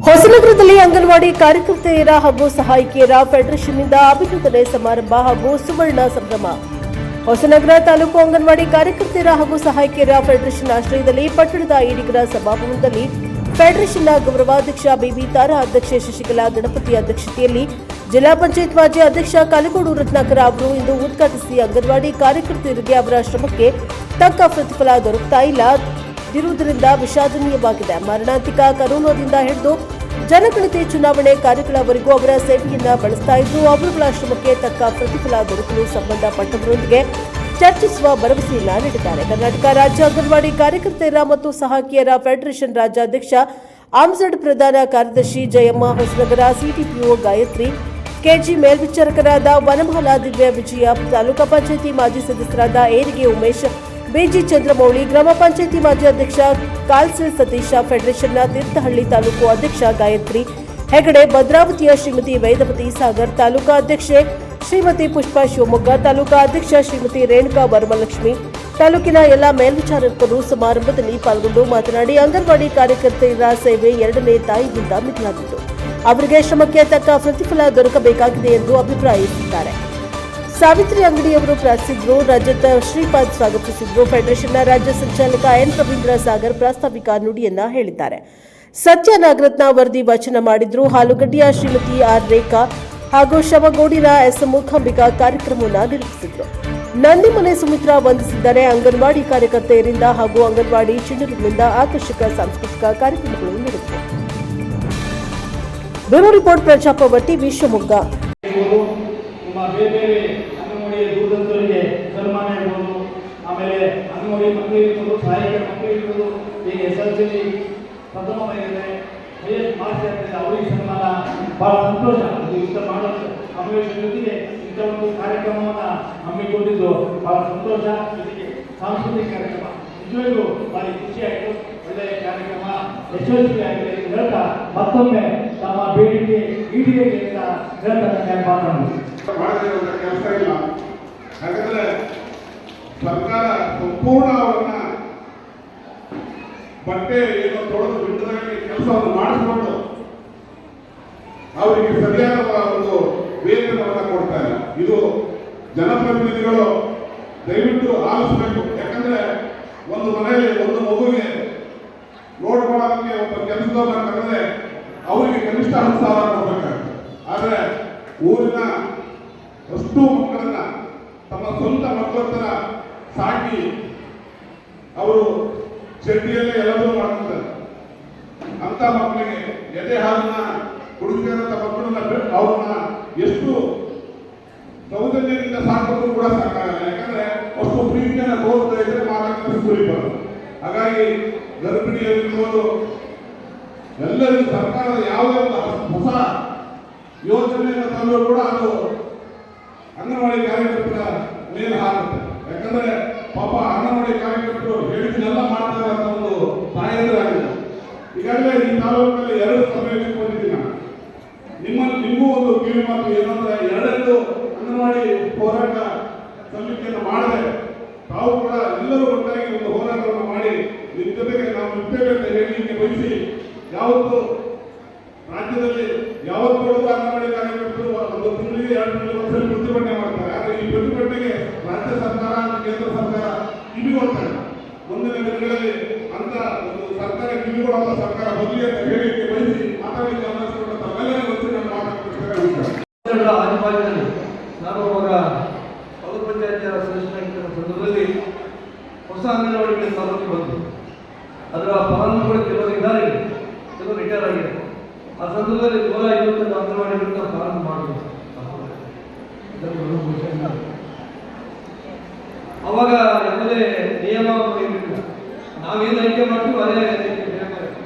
ಹೊಸನಗರದಲ್ಲಿ ಅಂಗನವಾಡಿ ಕಾರ್ಯಕರ್ತೆಯರ ಹಾಗೂ ಸಹಾಯಕಿಯರ ಫೆಡರೇಷನ್ನಿಂದ ಅಭಿನಂದನೆ ಸಮಾರಂಭ ಹಾಗೂ ಸುವರ್ಣ ಸಂಭ್ರಮ. ಹೊಸನಗರ ತಾಲೂಕು ಅಂಗನವಾಡಿ ಕಾರ್ಯಕರ್ತೆಯರ ಹಾಗೂ ಸಹಾಯಕಿಯರ ಫೆಡರೇಷನ್ ಆಶ್ರಯದಲ್ಲಿ ಪಟ್ಟಣದ ಈಡಿಗರ ಸಭಾಭವನದಲ್ಲಿ ಫೆಡರೇಷನ್ನ ಗೌರವಾಧ್ಯಕ್ಷ ಬಿಬಿ ತಾರಾ, ಅಧ್ಯಕ್ಷೆ ಶಶಿಕಲಾ ಗಣಪತಿ ಅಧ್ಯಕ್ಷತೆಯಲ್ಲಿ ಜಿಲ್ಲಾ ಪಂಚಾಯತ್ ಮಾಜಿ ಅಧ್ಯಕ್ಷ ಕಾಲಗೋಡು ರತ್ನಾಕರ ಅವರು ಇಂದು ಉದ್ಘಾಟಿಸಿ ಅಂಗನವಾಡಿ ಕಾರ್ಯಕರ್ತೆಯರಿಗೆ ಅವರ ಶ್ರಮಕ್ಕೆ ತಕ್ಕ ಪ್ರತಿಫಲ ದೊರಕುತ್ತಾ ಇರುವುದರಿಂದ ವಿಷಾದನೀಯವಾಗಿದೆ. ಮಾರಣಾಂತಿಕ ಕರೋನಾದಿಂದ ಹಿಡಿದು ಜನಗಣತಿ ಚುನಾವಣೆ ಕಾರ್ಯಗಳವರೆಗೂ ಅವರ ಸೇವೆಯನ್ನ ಬಳಸ್ತಾ ಇದ್ದು ಅವರುಗಳ ಶ್ರಮಕ್ಕೆ ತಕ್ಕ ಪ್ರತಿಫಲ ದೊರಕಲು ಸಂಬಂಧಪಟ್ಟವರೊಂದಿಗೆ ಚರ್ಚಿಸುವ ಭರವಸೆಯನ್ನ ನೀಡಿದ್ದಾರೆ. ಕರ್ನಾಟಕ ರಾಜ್ಯ ಅಂಗನವಾಡಿ ಕಾರ್ಯಕರ್ತೆಯರ ಮತ್ತು ಸಹಾಯಕಿಯರ ಫೆಡರೇಷನ್ ರಾಜ್ಯಾಧ್ಯಕ್ಷ ಆಮ್ಸಡ್ ಪ್ರಧಾನ ಕಾರ್ಯದರ್ಶಿ ಜಯಮ್ಮ, ಹೊಸನಗರ ಸಿಟಿಪಿಒ ಗಾಯತ್ರಿ, ಕೆಜಿ ಮೇಲ್ವಿಚಾರಕರಾದ ವನಮಾಲಾ ದಿವ್ಯ ವಿಜಯ, ತಾಲೂಕಾ ಪಂಚಾಯಿತಿ ಮಾಜಿ ಸದಸ್ಯರಾದ ಏರಿಗೆ ಉಮೇಶ್, ಬಿಜಿ ಚಂದ್ರಮೌಳಿ, ಗ್ರಾಮ ಪಂಚಾಯಿತಿ ಮಾಜಿ ಅಧ್ಯಕ್ಷ ಕಾಲ್ಸೆ ಸತೀಶ, ಫೆಡರೇಷನ್ನ ತೀರ್ಥಹಳ್ಳಿ ತಾಲೂಕು ಅಧ್ಯಕ್ಷ ಗಾಯತ್ರಿ ಹೆಗಡೆ, ಭದ್ರಾವತಿಯ ಶ್ರೀಮತಿ ವೇದವತಿ ಸಾಗರ್, ತಾಲೂಕಾ ಅಧ್ಯಕ್ಷೆ ಶ್ರೀಮತಿ ಪುಷ್ಪಾ ಶಿವಮೊಗ್ಗ, ತಾಲೂಕಾ ಅಧ್ಯಕ್ಷ ಶ್ರೀಮತಿ ರೇಣುಕಾ ವರಮಲಕ್ಷ್ಮಿ, ತಾಲೂಕಿನ ಎಲ್ಲ ಮೇಲ್ವಿಚಾರಕರು ಸಮಾರಂಭದಲ್ಲಿ ಪಾಲ್ಗೊಂಡು ಮಾತನಾಡಿ, ಅಂಗನವಾಡಿ ಕಾರ್ಯಕರ್ತೆಯರ ಸೇವೆ ಎರಡನೇ ತಾಯಿಗಿಂತ ಮಿಗಿಲಾಗಿದ್ದು ಅವರಿಗೆ ಶ್ರಮಕ್ಕೆ ತಕ್ಕ ಪ್ರತಿಫಲ ದೊರಕಬೇಕಾಗಿದೆ ಎಂದು ಅಭಿಪ್ರಾಯಿಸಿದ್ದಾರೆ. ಸಾವಿತ್ರಿ ಅಂಗಡಿಯವರು ಪ್ರಾರ್ಥಿಸಿದ್ರು. ರಾಜ್ಯದ ಶ್ರೀಪಾದ್ ಸ್ವಾಗತಿಸಿದ್ರು. ಫೆಡರೇಷನ್ನ ರಾಜ್ಯ ಸಂಚಾಲಕ ಎನ್ ರವೀಂದ್ರ ಸಾಗರ್ ಪ್ರಾಸ್ತಾವಿಕ ನುಡಿಯನ್ನ ಹೇಳಿದ್ದಾರೆ. ಸತ್ಯ ನಾಗರತ್ನ ವರದಿ ವಾಚನ ಮಾಡಿದ್ರು. ಹಾಲುಗಡ್ಡಿಯ ಶ್ರೀಮತಿ ಆರ್ ರೇಖಾ ಹಾಗೂ ಶವಗೋಡಿನ ಎಸ್ ಮೂಕಾಂಬಿಕಾ ಕಾರ್ಯಕ್ರಮವನ್ನು ನಿರೂಪಿಸಿದ್ರು. ನಂದಿಮನೆ ಸುಮಿತ್ರಾ ವಂದಿಸಿದ್ದಾರೆ. ಅಂಗನವಾಡಿ ಕಾರ್ಯಕರ್ತೆಯರಿಂದ ಹಾಗೂ ಅಂಗನವಾಡಿ ಚಿಣ್ಣರುಗಳಿಂದ ಆಕರ್ಷಕ ಸಾಂಸ್ಕೃತಿಕ ಕಾರ್ಯಕ್ರಮಗಳು ನಡೆದವು. Bureau report Prajaprabha TV Shivamogga. ಬೇರೆ ಅಂಗನವಾಡಿ ದೂರದರ್ಶನರಿಗೆ ಸನ್ಮಾನ ಇರ್ಬೋದು, ಆಮೇಲೆ ಅಂಗನವಾಡಿ ಮಕ್ಕಳು ಇರ್ಬೋದು, ಸಹಾಯಕರ ಮಕ್ಕಳು ಇರ್ಬೋದು, ಈಗ SSLC ಪ್ರಥಮ ಮಹಿಳೆ ಹೈಯೆಸ್ಟ್ ಮಾರ್ಕ್ಸ್ ಆಗ್ತದೆ, ಅವರಿಗೆ ಸನ್ಮಾನ. ಬಹಳ ಸಂತೋಷ. ಇಂಥ ಮಾಡೋ ಅಮರೇಶ್ ಜೊತೆಗೆ ಇಂಥ ಒಂದು ಕಾರ್ಯಕ್ರಮವನ್ನು ಹಮ್ಮಿಕೊಂಡಿದ್ದು ಬಹಳ ಸಂತೋಷ. ಜೊತೆಗೆ ಸಾಂಸ್ಕೃತಿಕ ಕಾರ್ಯಕ್ರಮ ನಿಜವಾಗ್ಲೂ ಭಾರಿ ಖುಷಿ ಆಯಿತು. ಒಳ್ಳೆಯ ಕಾರ್ಯಕ್ರಮ ಯಶಸ್ವಿ ಆಗಿದೆ ಅಂತ ಹೇಳ್ತಾ ಮತ್ತೊಮ್ಮೆ ತಮ್ಮ ಬೇಡಿಕೆ ಈಡೇರಿಕೆ ಅಂತ ಹೇಳ್ತಾರೆ ಮಾತನಾಡಿ ಮಾಡದಿರುವಂಥ ಕೆಲಸ ಇಲ್ಲ. ಹಾಗಾದ್ರೆ ಸರ್ಕಾರ ಸಂಪೂರ್ಣ ಅವರನ್ನ ಬಟ್ಟೆ ಏನೋ ತೊಳೆದು ಬಿಟ್ಟದಾಗಿ ಕೆಲಸವನ್ನು ಮಾಡಿಸ್ಕೊಂಡು ಅವರಿಗೆ ಸರಿಯಾದ ಒಂದು ವೇತನವನ್ನು ಕೊಡ್ತಾ ಇಲ್ಲ. ಇದು ಜನಪ್ರತಿನಿಧಿಗಳು ದಯವಿಟ್ಟು ಆಲಿಸಬೇಕು. ಯಾಕಂದ್ರೆ ಒಂದು ಮನೆಯಲ್ಲಿ ಒಂದು ಮಗುವಿಗೆ ನೋಡ್ಕೊಳ್ಳೋದಕ್ಕೆ ಒಬ್ಬ ಕೆಲಸದವ್ರನ್ನ ಕರೆದ್ರೆ ಅವರಿಗೆ ಕನಿಷ್ಠ 10,000 ಕೊಡಬೇಕಾಗುತ್ತೆ. ಆದರೆ ಊರಿನ ಅಷ್ಟು ಮಕ್ಕಳನ್ನ ತಮ್ಮ ಸ್ವಂತ ಮಕ್ಕಳ ತರ ಸಾಕಿ ಅವರು ಚಡ್ಡಿಯಲ್ಲೇ ಎಲ್ಲರೂ ಮಾಡ್ತಾರೆ. ಅಂತ ಮಕ್ಕಳಿಗೆ ಎದೆ ಹಾಲನ್ನ ಕುಡಿದಿರಂತ ಮಕ್ಕಳನ್ನ ಅವ್ರನ್ನ ಎಷ್ಟು ಸೌಜನ್ಯದಿಂದ ಸಾಕೋದು ಕೂಡ ಸಾಕಾಗಲ್ಲ. ಯಾಕಂದ್ರೆ ಅಷ್ಟು ಪ್ರೀತಿಯನ್ನ ತೋರ್ತಾ ಇದ್ರೆ ಮಾತ್ರ ಸ್ಕೂಲಿಗೆ ಬರೋದು. ಹಾಗಾಗಿ ಗರ್ಭಿಣಿಯಲ್ಲಿರ್ಬೋದು ಎಲ್ಲರಿಗೂ ಸರ್ಕಾರದ ಯಾವುದೇ ಒಂದು ಹೊಸ ಯೋಜನೆಯನ್ನು ತಂದರೂ ಕೂಡ ಅದು ಅಂಗನವಾಡಿ ಕಾರ್ಯಕರ್ತರ ಮೇಲೆ ಹಾಕುತ್ತೆ. ಯಾಕಂದ್ರೆ ಪಾಪ ಅಂಗನವಾಡಿ ಕಾರ್ಯಕರ್ತರು ಹೇಳಿದ್ದೆಲ್ಲ ಮಾಡ್ತಾರೆ ಅಂತ ಒಂದು ತಾಯಂದ್ರಾಗಿದೆ. ಈಗಾಗಲೇ ಈ ತಾಲೂಕಿನಲ್ಲಿ 2 ಸಭೆ ಇಟ್ಕೊಂಡಿದ್ದೀನಿ ನಾನು. ನಿಮಗೂ ಒಂದು ಕಿವಿ ಮಾತು ಏನಂದ್ರೆ 2 ಅಂಗನವಾಡಿ ಹೋರಾಟ ಸಮಿತಿಯನ್ನು ಮಾಡದೆ ತಾವು ಕೂಡ ಎಲ್ಲರೂ ಒಟ್ಟಾಗಿ ಒಂದು ಹೋರಾಟವನ್ನು ಮಾಡಿ ನಿಮ್ಮ ಜೊತೆಗೆ ನಾವು ಇರ್ತೇವೆ ಅಂತ ಹೇಳಲಿಕ್ಕೆ ಬಯಸಿ, ಯಾವತ್ತು ರಾಜ್ಯದಲ್ಲಿ ಯಾವತ್ತು ಕೂಡ ಅಂಗನವಾಡಿ ಕಾರ್ಯಕರ್ತರು ಒಂದು ತಿಂಗಳಿಗೆ 2 ತಿಂಗಳಿಗೆ ಒಂದ್ಸಲ ಪ್ರತಿಭಟನೆ ಮಾಡ್ತಾರೆ. ಆದರೆ ಈ ಪ್ರತಿಭಟನೆಗೆ ರಾಜ್ಯ ಸರ್ಕಾರ ಕೇಂದ್ರ ಸರ್ಕಾರ ಕಿವಿಗೊಳ್ತಾರೆ. ಮುಂದಿನ ದಿನಗಳಲ್ಲಿ ಅಂತ ಒಂದು ಸರ್ಕಾರ ಕಿವಿಗೊಳ್ಳುವ ಸರ್ಕಾರ ಬದಲಿ ಅಂತ ಹೇಳಲಿಕ್ಕೆ ಬಯಸಿ ಮಾತಾಡಲಿಕ್ಕೆ ಅವಕಾಶ ತಮ್ಮೆಲ್ಲರ ಗೊತ್ತು ನಾನು ಮಾತಾಡ್ತಿದ್ದೇನೆ. ಆದಿಪಾಳ್ಯದಲ್ಲಿ ನಾನು ಅವಾಗ ತಾಲೂಕು ಪಂಚಾಯತಿಯ ಸದಸ್ಯರಾಗಿದ್ದ ಸಂದರ್ಭದಲ್ಲಿ ಹೊಸ ಅಂಗನವಾಡಿಗಳ ತಾಲೂಕಿಗೆ ಬಂತು. ಅದರ ಫಲಾನುಭವಿಗಳು ಕೆಲವರು ಇದ್ದಾರೆ, ಕೆಲವರು ರಿಟೈರ್ ಆಗಿದೆ. ಆ ಸಂದರ್ಭದಲ್ಲಿ 150 ಅಂಗನವಾಡಿಗಳನ್ನ ಪ್ರಾರಂಭ ಮಾಡಿದ್ರು. ಅವಾಗ ಯಾವುದೇ ನಿಯಮ ಇರಲಿಲ್ಲ. ನಾವೇನು ಆಯ್ಕೆ ಮಾಡ್ತೀವಿ ಅದೇ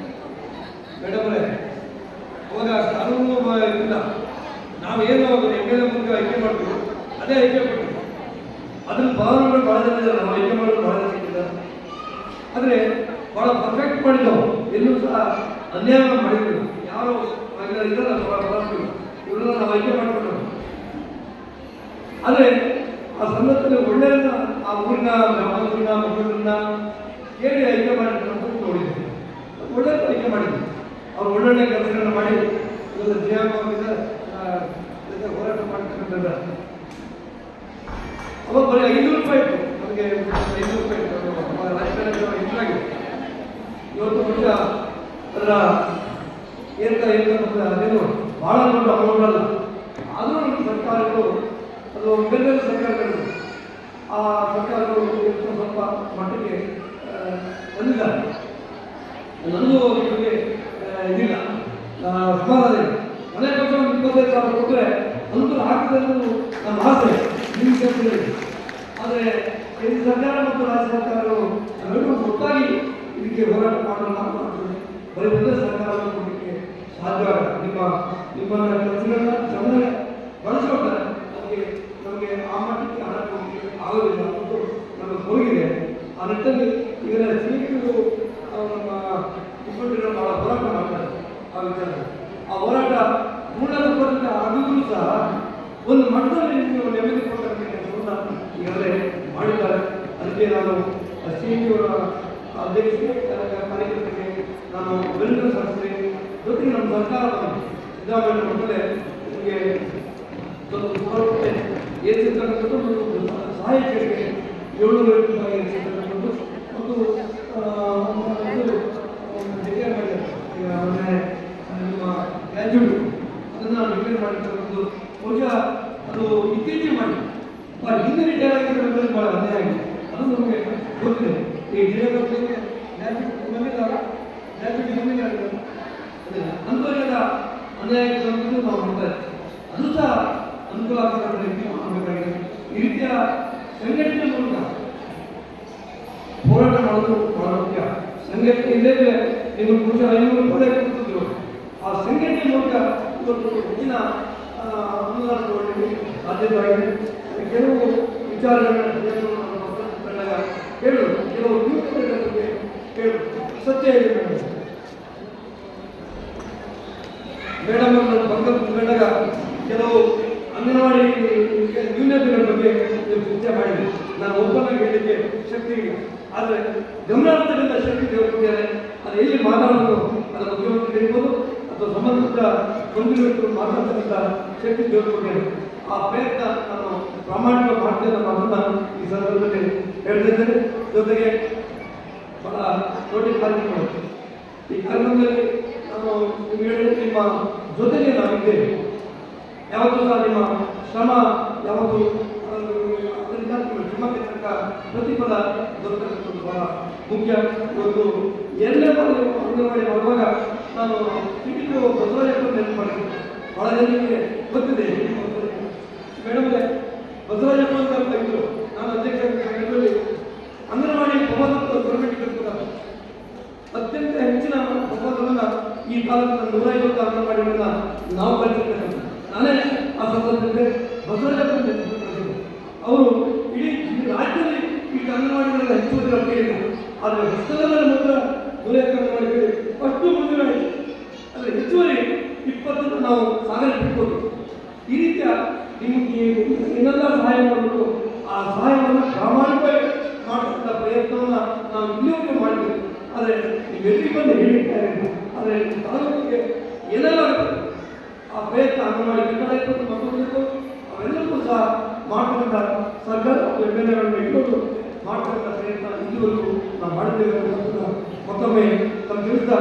ಮೇಡಮರೇ, ಅವಾಗ ಕಾನೂನು ಇಲ್ಲ. ನಾವೇನು MLA ಮೂಲಕ ಆಯ್ಕೆ ಮಾಡ್ತೀವಿ ಅದೇ ಆಯ್ಕೆ ಮಾಡ್ತೀವಿ. ಅದ್ರಲ್ಲಿ ಫಲಾನುಭವಿಗಳು ಭಾಳ ಜನ ಇದ್ದಾರೆ, ನಾವು ಆಯ್ಕೆ ಮಾಡೋದು ಭಾಳ ಜನ ಸಿಕ್ಕಿದ್ದಾರೆ. ಆದರೆ ಭಾಳ ಪರ್ಫೆಕ್ಟ್ ಮಾಡಿದ್ದವು, ಎಲ್ಲೂ ಸಹ ಅನ್ಯಾಯ ಮಾಡಿದ್ರು. ಯಾರು ಇರಲ್ಲ ಫಲಾನುಭವಿಗಳು, ಇವರೆಲ್ಲ ನಾವು ಆಯ್ಕೆ ಮಾಡಿಕೊಂಡು. ಆದರೆ ಆ ಸಂದರ್ಭದಲ್ಲಿ ಒಳ್ಳೆಯದನ್ನ ಆ ಊರಿನ ಗ್ರಾಮದೂರಿನ ಮಕ್ಕಳನ್ನ ಕೇಳಿ ಆಯ್ಕೆ ಮಾಡಿದ್ರು ಅಂತ ನೋಡಿದ್ವಿ. ಒಳ್ಳೆಯದು ಆಯ್ಕೆ ಮಾಡಿದ್ವಿ. ಅವರು ಒಳ್ಳೊಳ್ಳೆ ಕೆಲಸಗಳನ್ನ ಮಾಡಿ ಇವತ್ತು ಜೀವನದಿಂದ ಹೋರಾಟ ಮಾಡ್ತಕ್ಕಂಥದ್ದು. ಅವಾಗ ಬರೀ 500 ರೂಪಾಯಿ ಇತ್ತು ನಮಗೆ, 500 ರೂಪಾಯಿ ಇತ್ತು ರಾಜಕಾರಣ ಇದಾಗಿದೆ. ಇವತ್ತು ಬಹುಶಃ ಅದರ ಅದೇನು ಭಾಳ ದೊಡ್ಡ ಅಮೌಂಟ್ ಅಲ್ಲ. ಆದರೂ ನಮ್ಮ ಸರ್ಕಾರಗಳು ಅದು ಬೇರೆ ಸರ್ಕಾರಗಳು ಆ ಸರ್ಕಾರಗಳು ಸ್ವಲ್ಪ ಮಟ್ಟಿಗೆ ಬಂದಿದ್ದಾರೆ. ನನಗೂ ನಿಮಗೆ ಇದಿಲ್ಲ, ಸಮಾಧಾನ ಇದೆ. ಮನೆ ಪಕ್ಷ ಒಂದು 25,000 ಕೊಟ್ಟರೆ ಅನುಕೂಲ ಆಗ್ತದೆ ಅನ್ನೋದು ನಮ್ಮ ಆಸೆ ನಿಮ್ಮ ಕ್ಷೇತ್ರದಲ್ಲಿ. ಆದರೆ ಕೇಂದ್ರ ಸರ್ಕಾರ ಮತ್ತು ರಾಜ್ಯ ಸರ್ಕಾರಗಳು ನಾವೆಲ್ಲರೂ ಒಟ್ಟಾಗಿ ಇದಕ್ಕೆ ಹೋರಾಟ ಮಾಡಲು ಮಾಡ್ತದೆ. ಬರೀ ಒಂದೇ ಸರ್ಕಾರವನ್ನು ಕೊಡಲಿಕ್ಕೆ ಸಾಧ್ಯ ಆಗಲ್ಲ. ನಿಮ್ಮನ್ನ ಕೆಲಸಗಳನ್ನ ಚೆನ್ನಾಗಿ ಬಳಸ್ಕೊಂಡ್ರೆ ನಮಗೆ ಆ ಮಟ್ಟಕ್ಕೆ ಹಣ ಕೊಡಲಿಕ್ಕೆ ಆಗೋದಿಲ್ಲ ಅನ್ನೋದು ನಮಗೆ ಹೊರಗಿದೆ. ಆ ನಿಟ್ಟಿನಲ್ಲಿ ಈಗ ಶ್ರೀಗಳು ನಮ್ಮ ಮುಖಂಡರು ಭಾಳ ಹೋರಾಟ ಮಾಡ್ತಾರೆ ಆ ವಿಚಾರ. ಆ ಹೋರಾಟ ಪೂರ್ಣಗೊಂಡ ಆದರೂ ಸಹ ಒಂದು ಮಟ್ಟದಲ್ಲಿ ನೀವು ನೆಮ್ಮದಿ ಕೊಡ್ತಕ್ಕಂಥ ಕೆಲಸವನ್ನು ಈಗಾಗಲೇ ಮಾಡಿದ್ದಾರೆ. ಅದಕ್ಕೆ ನಾನು ಶ್ರೀಯವರ ಅಧ್ಯಕ್ಷತೆ ಕಾರ್ಯಕರ್ತರಿಗೆ ನಾನು ಅಭಿನಂದನೆ ಸಲ್ಲಿಸ್ತೇನೆ. ಜೊತೆಗೆ ನಮ್ಮ ಸರ್ಕಾರ ಸಿದ್ದರಾಮಯ್ಯ ಮಕ್ಕಳೇ ನಿಮಗೆ ಏರಿಸಿರ್ತಕ್ಕಂಥದ್ದು ಮತ್ತು ಸಹಾಯಕರಿಗೆ 700 ರೂಪಾಯಿ ಏರಿಸಿರ್ತಕ್ಕಂಥದ್ದು ಮತ್ತು ನಿಮ್ಮ ಗ್ರ್ಯಾಜುಯೇಟ್ ಅದನ್ನು ರಿಪೇರ್ ಮಾಡಿರ್ತಕ್ಕಂಥದ್ದು ಬಹುಶಃ ಅದು ಇತ್ತೀಚೆಗೆ ಮಾಡಿ ಹಿಂದೆ ರಿಟೈರ್ ಆಗಿರೋದ್ರಲ್ಲಿ ಭಾಳ ಅನ್ಯಾಯ ಆಗಿದೆ. ಅದು ನಮಗೆ ಗೊತ್ತಿದೆ. ಈ ಜಿಲ್ಲೆಗಳಿಗೆ ಅಂಥವರಿಗೆಲ್ಲ ಅನ್ಯಾಯ ನಾವು ಮಾಡ್ತಾ ಇದ್ದೀವಿ. ಅದು ಸಹ ಅನುಕೂಲ ಆಗ್ತಕ್ಕಂಥ ರೀತಿ ಮಾಡಬೇಕಾಗಿದೆ. ಈ ರೀತಿಯ ಸಂಘಟನೆ ಮೂಲಕ ಹೋರಾಟ ಮಾಡೋದು ಬಹಳ ಮುಖ್ಯ. ಸಂಘಟನೆ ಇಲ್ಲದೆ ನೀವು ಬಹುಶಃ 500 ರೂಪಾಯಿ ಕೊಡ್ತಿದ್ರು. ಆ ಸಂಘಟನೆ ಮೂಲಕ ಇವತ್ತು ಹೆಚ್ಚಿನ ಅನುದಾನ ತಗೊಳ್ಳಿ ಸಾಧ್ಯವಾಗಿದೆ. ಕೆಲವು ವಿಚಾರಗಳನ್ನ ಕೇಳೋದು, ಕೆಲವು ನ್ಯೂಸ್ಗಳ ಬಗ್ಗೆ ಕೇಳೋದು ಸತ್ಯ ಇದೆ ಮೇಡಮ್ ಅವರು ಬಂದಾಗ ಕೆಲವು ಅಂಗನವಾಡಿ ನ್ಯೂನತೆಗಳ ಬಗ್ಗೆ ಚರ್ಚೆ ಮಾಡಿದೆ. ನಾನು ಒಬ್ಬನಾಗಿ ಹೇಳಲಿಕ್ಕೆ ಶಕ್ತಿ ಇಲ್ಲ, ಆದರೆ ಗಮನಾರ್ಥದಿಂದ ಶಕ್ತಿ ದೇವರಿದ್ದಾರೆ. ಅದು ಎಲ್ಲಿ ಮಾತಾಡೋದು ಅದು ಮುಖ್ಯಮಂತ್ರಿ ಇರ್ಬೋದು ಅಥವಾ ಸಂಬಂಧಿಸಿದ ಮಂತ್ರಿಗಳು ಮಾತಾಡ್ತಕ್ಕಂಥ ಶಕ್ತಿ ದೇವರಿದ್ದಾರೆ. ಆ ಪ್ರಯತ್ನ ನಾನು ಪ್ರಾಮಾಣಿಕ ಮಾಡ್ತೇನೆ ಮಾತನ್ನು ಈ ಸಂದರ್ಭದಲ್ಲಿ ಹೇಳ್ತಿದ್ದೇನೆ. ಜೊತೆಗೆ ಬಹಳ ದೊಡ್ಡ ಕಾರ್ಯಕ್ರಮ ಈ ಕಾರ್ಯಕ್ರಮದಲ್ಲಿ ನಾನು ಹೇಳಿದ ನಿಮ್ಮ ಜೊತೆಗೆ ನಾವಿದ್ದೇವೆ. ಯಾವತ್ತೂ ಸಹ ನಿಮ್ಮ ಶ್ರಮ ಯಾವತ್ತು ಅದರಿಂದ ಶ್ರಮಕ್ಕೆ ತಕ್ಕ ಪ್ರತಿಫಲ ದೊರಕತಕ್ಕಂಥದ್ದು ಬಹಳ ಮುಖ್ಯ. ಇವತ್ತು 2ನೇ ಬಾರಿ ಅಂಗನವಾಡಿ ಮಾಡುವಾಗ ನಾನು ಟಿಟಿಒ ಬಸವರಾಜಪ್ಪ ನೆನಪು ಮಾಡಿದ್ದೆ. ಭಾಳ ಜನರಿಗೆ ಗೊತ್ತಿದೆ ಮೇಡಮ್ಗೆ ಬಸವರಾಜಪ್ಪ ಅಂತ ಇದ್ದರು. ನಾನು ಅಧ್ಯಕ್ಷ ಅಂಗನವಾಡಿ ಪ್ರವಾದತ್ವ ಗೌರ್ಮೆಂಟ್ ಅತ್ಯಂತ ಹೆಚ್ಚಿನ ಪ್ರವಾದವನ್ನು ಈ ಕಾಲದ 150 ಅಂಗನವಾಡಿಗಳನ್ನ ನಾವು ಕಲಿತಿರ್ತಕ್ಕಂಥ ನಾನೇ ಆ ಸಂದರ್ಭದಲ್ಲಿ ಬಸವರಾಜಪ್ಪ ಅವರು ಇಡೀ ರಾಜ್ಯದಲ್ಲಿ ಈ ಅಂಗನವಾಡಿಗಳೆಲ್ಲ ಹೆಚ್ಚುವರಿ ರೊಕ್ಕ ಇಲ್ಲ. ಆದರೆ ಹೊಸದಲ್ಲೇ ಮಾತ್ರ 150 ಅಂಗನವಾಡಿಗಳು ಅಷ್ಟು ಮುಂದಿನ ಅಂದರೆ ಹೆಚ್ಚುವರಿ 20 ನಾವು ಸಾಗಣೆ ಬಿಟ್ಬೋದು. ಈ ರೀತಿಯ ನಿಮಗೆ ಏನೆಲ್ಲ ಸಹಾಯ ಮಾಡಬೇಕು ಆ ಸಹಾಯವನ್ನು ಪ್ರಾಮಾಣಿಕವಾಗಿ ಮಾಡತಕ್ಕಂಥ ಪ್ರಯತ್ನವನ್ನು ನಾವು ಇಲ್ಲಿವರೆಗೆ ಮಾಡಬೇಕು. ಆದರೆ ನೀವು ಎದುರಿಗೆ ಬಂದು ಹೇಳಿದ್ದಾರೆ. ಆದರೆ ತಾಲೂಕಿಗೆ ಏನೆಲ್ಲ ಆ ಪ್ರಯತ್ನ ಅಂಗನವಾಡಿ ಕಟ್ಟಡ ಇರ್ಬೋದು, ಮಕ್ಕಳು ಅವೆಲ್ಲವೂ ಸಹ ಮಾಡ್ತಕ್ಕಂಥ ಸರ್ಕಾರ ಮತ್ತು ಎಮ್ಮೆಲ್ಲೆಗಳನ್ನು ಇಟ್ಕೊಂಡು ಮಾಡ್ತಕ್ಕಂಥ ಪ್ರಯತ್ನ ಇಲ್ಲಿವರೆಗೂ ನಾವು ಮಾಡಿದ್ದೇವೆ. ಮತ್ತೊಮ್ಮೆ ತಮ್ಮ ತಿಳಿಸ್ತಾ